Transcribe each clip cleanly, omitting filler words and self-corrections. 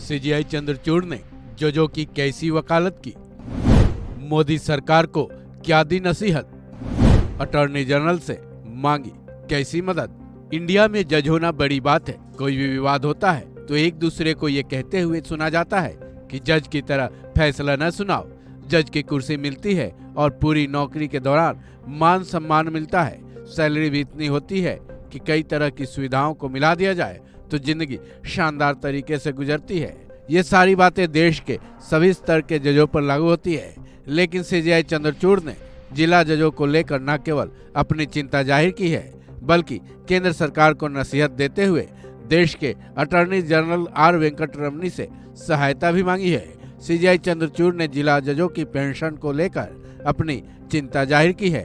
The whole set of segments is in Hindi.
सीजीआई चंद्रचूड़ ने जजों की कैसी वकालत की, मोदी सरकार को क्या दी नसीहत, अटॉर्नी जनरल से मांगी कैसी मदद। इंडिया में जज होना बड़ी बात है। कोई भी विवाद होता है तो एक दूसरे को ये कहते हुए सुना जाता है कि जज की तरह फैसला न सुनाओ। जज की कुर्सी मिलती है और पूरी नौकरी के दौरान मान सम्मान मिलता है। सैलरी भी इतनी होती है कि कई तरह की सुविधाओं को मिला दिया जाए तो जिंदगी शानदार तरीके से गुजरती है। ये सारी बातें देश के सभी स्तर के जजों पर लागू होती है। लेकिन सीजीआई चंद्रचूड़ ने जिला जजों को लेकर न केवल अपनी चिंता जाहिर की है बल्कि केंद्र सरकार को नसीहत देते हुए देश के अटॉर्नी जनरल आर वेंकटरमणी से सहायता भी मांगी है। सीजीआई चंद्रचूड़ ने जिला जजों की पेंशन को लेकर अपनी चिंता जाहिर की है।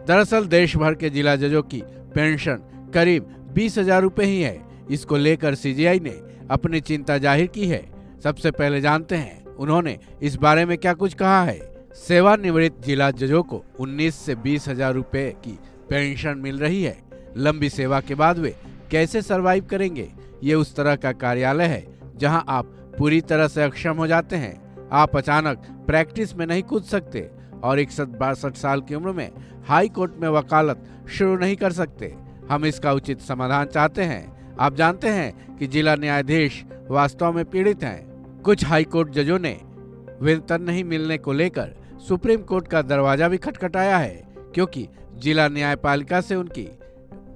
दरअसल देश भर के जिला जजों की पेंशन करीब 20,000 रुपए ही है। इसको लेकर सीजीआई ने अपनी चिंता जाहिर की है। सबसे पहले जानते हैं उन्होंने इस बारे में क्या कुछ कहा है। सेवानिवृत्त जिला जजों को 19 से 20,000 रुपए की पेंशन मिल रही है। लंबी सेवा के बाद वे कैसे सरवाइव करेंगे। ये उस तरह का कार्यालय है जहां आप पूरी तरह से अक्षम हो जाते हैं। आप अचानक प्रैक्टिस में नहीं कूद सकते और 61-62 साल की उम्र में हाई कोर्ट में वकालत शुरू नहीं कर सकते। हम इसका उचित समाधान चाहते हैं। आप जानते हैं कि जिला न्यायाधीश वास्तव में पीड़ित हैं। कुछ हाई कोर्ट जजों ने वेतन नहीं मिलने को लेकर सुप्रीम कोर्ट का दरवाजा भी खटखटाया है, क्योंकि जिला न्यायपालिका से उनकी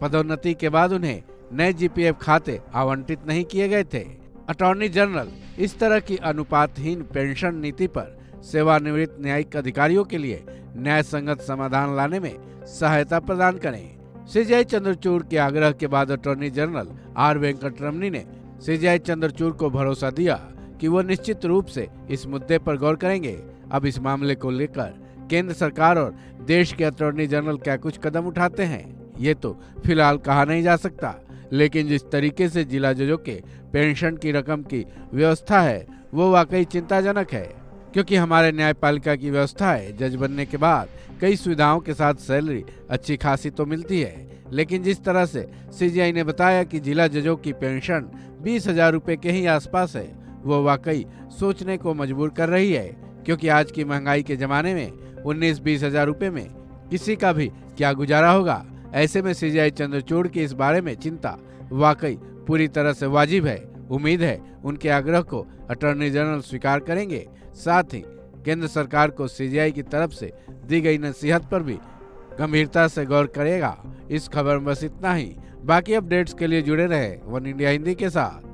पदोन्नति के बाद उन्हें नए जीपीएफ खाते आवंटित नहीं किए गए थे। अटॉर्नी जनरल इस तरह की अनुपातहीन पेंशन नीति पर सेवानिवृत्त न्यायिक अधिकारियों के लिए न्याय संगत समाधान लाने में सहायता प्रदान करें। सीजीआई चंद्रचूड़ के आग्रह के बाद अटॉर्नी जनरल आर वेंकटरमणी ने सीजीआई चंद्रचूड़ को भरोसा दिया कि वो निश्चित रूप से इस मुद्दे पर गौर करेंगे। अब इस मामले को लेकर केंद्र सरकार और देश के अटॉर्नी जनरल क्या कुछ कदम उठाते हैं ये तो फिलहाल कहा नहीं जा सकता, लेकिन जिस तरीके से जिला जजों के पेंशन की रकम की व्यवस्था है वो वाकई चिंताजनक है। क्योंकि हमारे न्यायपालिका की व्यवस्था है, जज बनने के बाद कई सुविधाओं के साथ सैलरी अच्छी खासी तो मिलती है, लेकिन जिस तरह से सीजीआई ने बताया कि जिला जजों की पेंशन 20,000 रुपए के ही आसपास है, वो वाकई सोचने को मजबूर कर रही है। क्योंकि आज की महंगाई के जमाने में 19-20 हजार रुपए में किसी का भी क्या गुजारा होगा। ऐसे में सीजीआई चंद्रचूड़ की इस बारे में चिंता वाकई पूरी तरह से वाजिब है। उम्मीद है उनके आग्रह को अटॉर्नी जनरल स्वीकार करेंगे। साथ ही केंद्र सरकार को सीजीआई की तरफ से दी गई नसीहत पर भी गंभीरता से गौर करेगा। इस खबर में बस इतना ही। बाकी अपडेट्स के लिए जुड़े रहे वन इंडिया हिंदी के साथ।